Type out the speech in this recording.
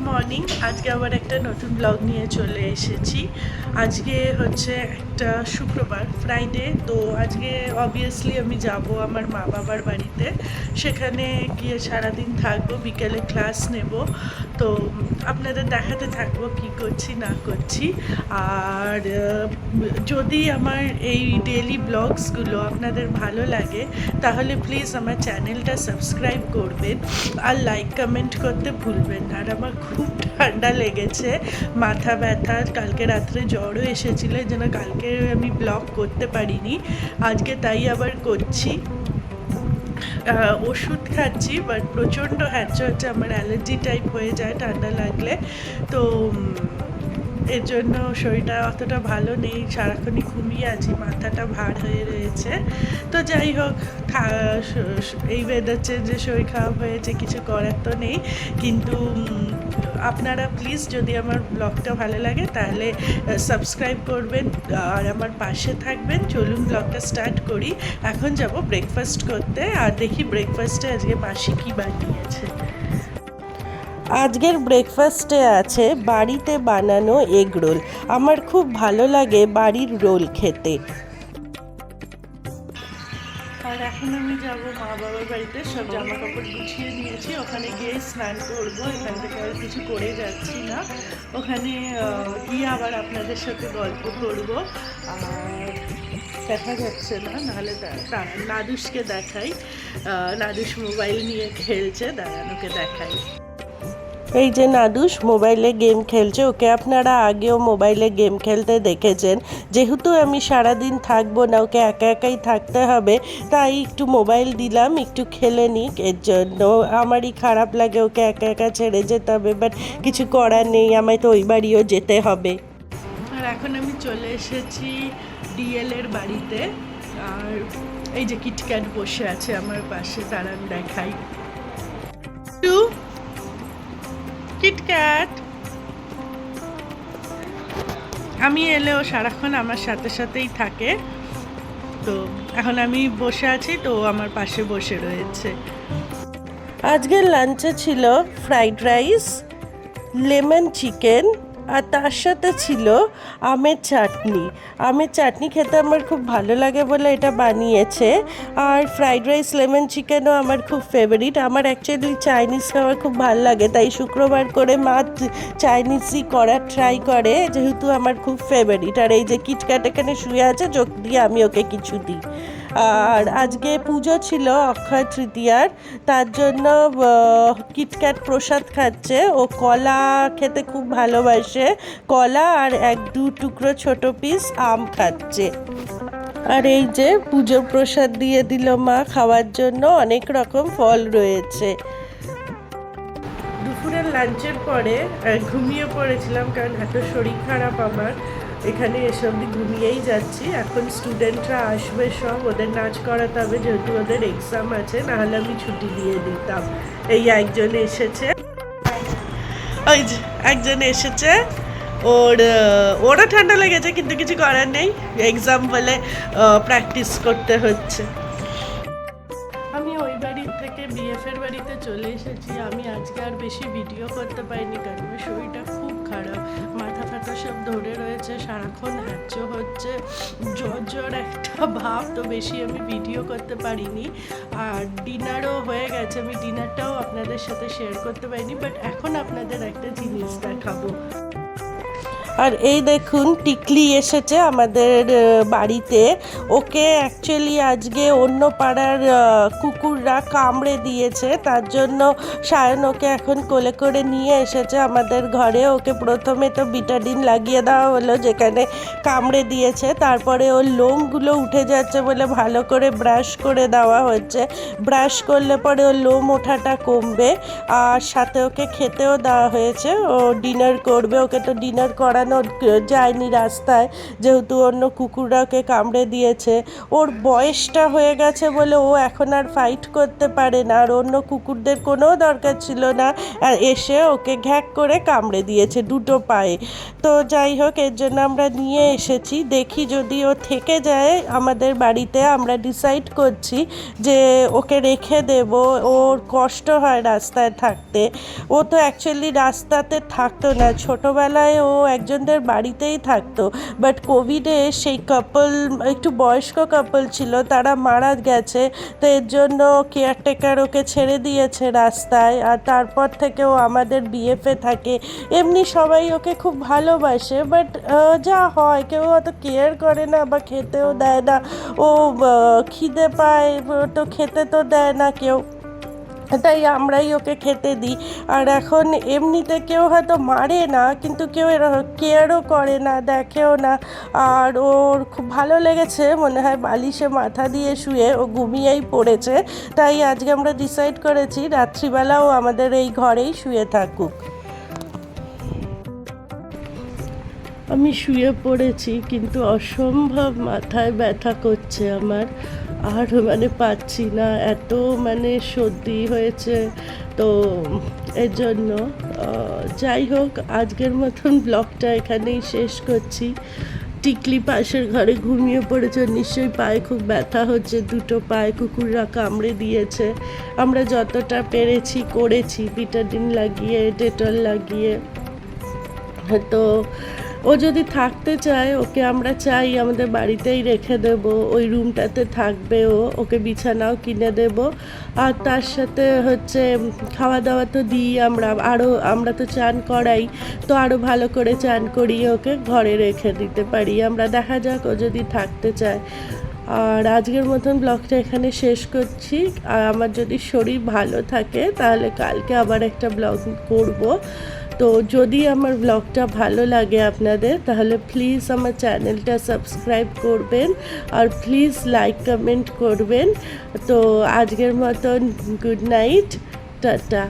Morning. আজকে আবার একটা নতুন ব্লগ নিয়ে চলে এসেছি। আজকে হচ্ছে একটা শুক্রবার, ফ্রাইডে। তো আজকে অবভিয়াসলি আমি যাব আমার মা বাবার বাড়িতে। সেখানে গিয়ে সারাদিন থাকবো, বিকেলে ক্লাস নেব। তো আপনাদের দেখাতে থাকবো কি করছি না করছি। আর যদি আমার এই ডেইলি ব্লগসগুলো আপনাদের ভালো লাগে তাহলে প্লিজ আমার চ্যানেলটা সাবস্ক্রাইব করবেন আর লাইক কমেন্ট করতে ভুলবেন না। আর আমার খুব ঠান্ডা লেগেছে, মাথা ব্যথা, কালকে রাত্রে জ্বরও এসেছিলো, এই জন্য কালকে আমি ব্লগ করতে পারিনি। আজকে তাই আবার করছি। ওষুধ খাচ্ছি, বাট প্রচণ্ড হ্যাঁচো হচ্ছে, আমার অ্যালার্জি টাইপ হয়ে যায় ঠান্ডা লাগলে। তো এর জন্য শরীরটা অতটা ভালো নেই, সারাক্ষণই ঘুমিয়ে আছি, মাথাটা ভার হয়ে রয়েছে। তো যাই হোক, এই ওয়েদার চেঞ্জে শরীর খারাপ হয়েছে, কিছু করার তো নেই। কিন্তু আপনারা প্লিজ যদি আমার ব্লগটা ভালো লাগে তাহলে সাবস্ক্রাইব করবেন আর আমার পাশে থাকবেন। চলুন ব্লগটা স্টার্ট করি। এখন যাব ব্রেকফাস্ট করতে, আর দেখি ব্রেকফাস্টে আজকে মাসি কী বানিয়েছে। আজকের ব্রেকফাস্টে আছে বাড়িতে বানানো এগ রোল। আমার খুব ভালো লাগে বাড়ির রোল খেতে। আর এখন আমি যাব মা বাবার বাড়িতে, সব জামা কাপড় গুছিয়ে নিয়েছি, ওখানে গিয়ে স্নান করবো। এখান থেকে আর কিছু করে যাচ্ছি না, ওখানে গিয়ে আবার আপনাদের সাথে গল্প করব। আর দেখা যাচ্ছে না, নাহলে নাদুসকে দেখাই। নাদুস মোবাইল নিয়ে খেলছে, দাঁড়ানোকে দেখাই। এই যে নাদুস মোবাইলে গেম খেলছে, ওকে আপনারা আগেও মোবাইলে গেম খেলতে দেখেছেন। যেহেতু আমি সারাদিন থাকবো না, ওকে একা একাই থাকতে হবে, তাই একটু মোবাইল দিলাম, একটু খেলে নিক। এর জন্য আমারই খারাপ লাগে ওকে একা একা ছেড়ে যেতে হবে, বাট কিছু করার নেই, আমায় তো ওই বাড়িও যেতে হবে। আর এখন আমি চলে এসেছি ডিএল এর বাড়িতে। আর এই যে কিটক্যাট বসে আছে আমার পাশে, দাঁড়ান দেখাই। কিটক্যাট, আমি এলেও সারাক্ষণ আমার সাথে সাথেই থাকে। তো এখন আমি বসে আছি, তো আমার পাশে বসে রয়েছে। আজকের লাঞ্চে ছিল ফ্রাইড রাইস, লেমন চিকেন, আর তার সাথে ছিল আমের চাটনি। আমের চাটনি খেতে আমার খুব ভালো লাগে বলে এটা বানিয়েছে। আর ফ্রাইড রাইস, লেমন চিকেনও আমার খুব ফেভারিট। আমার অ্যাকচুয়ালি চাইনিজ খাবার খুব ভালো লাগে, তাই শুক্রবার করে মা চাইনিজই করার ট্রাই করে, যেহেতু আমার খুব ফেভারিট। আর এই যে কিটক্যাট এখানে শুয়ে আছে, চোখ দিয়ে আমি ওকে কিছু দিই। আর আজকে পুজো ছিল অক্ষয় তৃতীয়ার, তার জন্য কিটক্যাট প্রসাদ খাচ্ছে। ও কলা খেতে খুব ভালোবাসে, কলা আর এক দু টুকরো ছোট পিস আম খাচ্ছে। আর এই যে পুজোর প্রসাদ দিয়ে দিল মা খাওয়ার জন্য, অনেক রকম ফল রয়েছে। দুপুরের লাঞ্চের পরে ঘুমিয়ে পড়েছিলাম, কারণ এত শরীর খারাপ আমার, এখানে এসব ঘুমিয়েই যাচ্ছি। এখন স্টুডেন্টরা আসবে, সব ওদের নাচ করাতে হবে, যেহেতু ওদের এক্সাম আছে, নাহলে আমি ছুটি দিয়ে দিতাম। এই একজন এসেছে, ওই যে একজন এসেছে, ওরও ঠান্ডা লেগেছে, কিন্তু কিছু করার নেই, এক্সাম বলে প্র্যাকটিস করতে হচ্ছে। আমি ওই বাড়ির থেকে বিএফের বাড়িতে চলে এসেছি। আমি আজকে আর বেশি ভিডিও করতে পারিনি, কারণ আমার শরীরটা খুব খারাপ, মাথা ফাটা সব ধরে রয়েছে, সারাক্ষণ হ্যাচো হচ্ছে, জ্বর জ্বর একটা ভাব, তো বেশি আমি ভিডিও করতে পারিনি। আর ডিনারও হয়ে গেছে, আমি ডিনারটাও আপনাদের সাথে শেয়ার করতে পারিনি, বাট এখন আপনাদের একটা জিনিস দেখাবো। আর এই দেখুন টিকলি এসেছে আমাদের বাড়িতে। ওকে অ্যাকচুয়ালি আজকে অন্য পাড়ার কুকুররা কামড়ে দিয়েছে, তার জন্য সায়ন ওকে এখন কোলে করে নিয়ে এসেছে আমাদের ঘরে। ওকে প্রথমে তো বিটাডিন লাগিয়ে দেওয়া হলো যেখানে কামড়ে দিয়েছে, তারপরে ওর লোমগুলো উঠে যাচ্ছে বলে ভালো করে ব্রাশ করে দেওয়া হচ্ছে। ব্রাশ করলে পরে ওর লোম ওঠাটা কমবে। আর সাথে ওকে খেতেও দেওয়া হয়েছে, ও ডিনার করবে। ওকে তো ডিনার করার চালানো যায়নি রাস্তায়, যেহেতু অন্য কুকুররা ওকে কামড়ে দিয়েছে। ওর বয়সটা হয়ে গেছে বলে ও এখন আর ফাইট করতে পারে না, আর অন্য কুকুরদের কোনো দরকার ছিল না, আর এসে ওকে ঘ্যাক করে কামড়ে দিয়েছে দুটো পায়ে। তো যাই হোক, এর জন্য আমরা নিয়ে এসেছি, দেখি যদি ও থেকে যায় আমাদের বাড়িতে। আমরা ডিসাইড করছি যে ওকে রেখে দেব, ওর কষ্ট হয় রাস্তায় থাকতে। ও তো অ্যাকচুয়ালি রাস্তাতে থাকতো না, ছোটোবেলায় ও একজনদের বাড়িতেই থাকতো, বাট কোভিডে সেই কাপল, একটু বয়স্ক কাপল ছিল, তারা মারা গেছে। তো এর জন্য কেয়ারটেকার ওকে ছেড়ে দিয়েছে রাস্তায়, আর তারপর থেকে ও আমাদের বিএফে থাকে। এমনি সবাই ওকে খুব ভালোবাসে, বাট যা হয়, কেউ অত কেয়ার করে না বা খেতেও দেয় না। ও খিদে পায় তো খেতে তো দেয় না কেউ, তাই আমরাই ওকে খেতে দিই। আর এখন এমনিতে কেউ হয়তো মারে না, কিন্তু কেউ কেয়ারও করে না, দেখেও না। আর ওর খুব ভালো লেগেছে, মনে হয় বালিশে মাথা দিয়ে শুয়ে ও ঘুমিয়েই পড়েছে। তাই আজকে আমরা ডিসাইড করেছি রাত্রিবেলাও আমাদের এই ঘরেই শুয়ে থাকুক। আমি শুয়ে পড়েছি, কিন্তু অসম্ভব মাথায় ব্যথা করছে আমার, আর পাচ্ছি না, এত সর্দি হয়েছে। তো এর জন্য যাই হোক, আজকের মতন ব্লগটা এখানেই শেষ করছি। টিকলি পাশের ঘরে ঘুমিয়ে পড়েছে, নিশ্চয়ই পায়ে খুব ব্যথা হচ্ছে, দুটো পায়ে কুকুররা কামড়ে দিয়েছে। আমরা যতটা পেরেছি করেছি, বিটাডিন লাগিয়ে, ডেটল লাগিয়ে। তো ও যদি থাকতে চায়, ওকে আমরা চাই আমাদের বাড়িতেই রেখে দেব, ওই রুমটাতে থাকবে ও, ওকে বিছানাও কিনে দেব। আর তার সাথে খাওয়া দাওয়া তো দিই আমরা তো চান করাই, তো আরও ভালো করে চান করিয়ে ওকে ঘরে রেখে দিতে পারি আমরা। দেখা যাক ও যদি থাকতে চায়। আর আজকের মতন ব্লগটা এখানে শেষ করছি। আর আমার যদি শরীর ভালো থাকে তাহলে কালকে আবার একটা ব্লগ করব। তো যদি আমার ব্লগটা ভালো লাগে আপনাদের, তাহলে প্লিজ আমার চ্যানেলটা সাবস্ক্রাইব করবেন, আর প্লিজ লাইক কমেন্ট করবেন। তো আজকের মতন গুড নাইট, টাটা।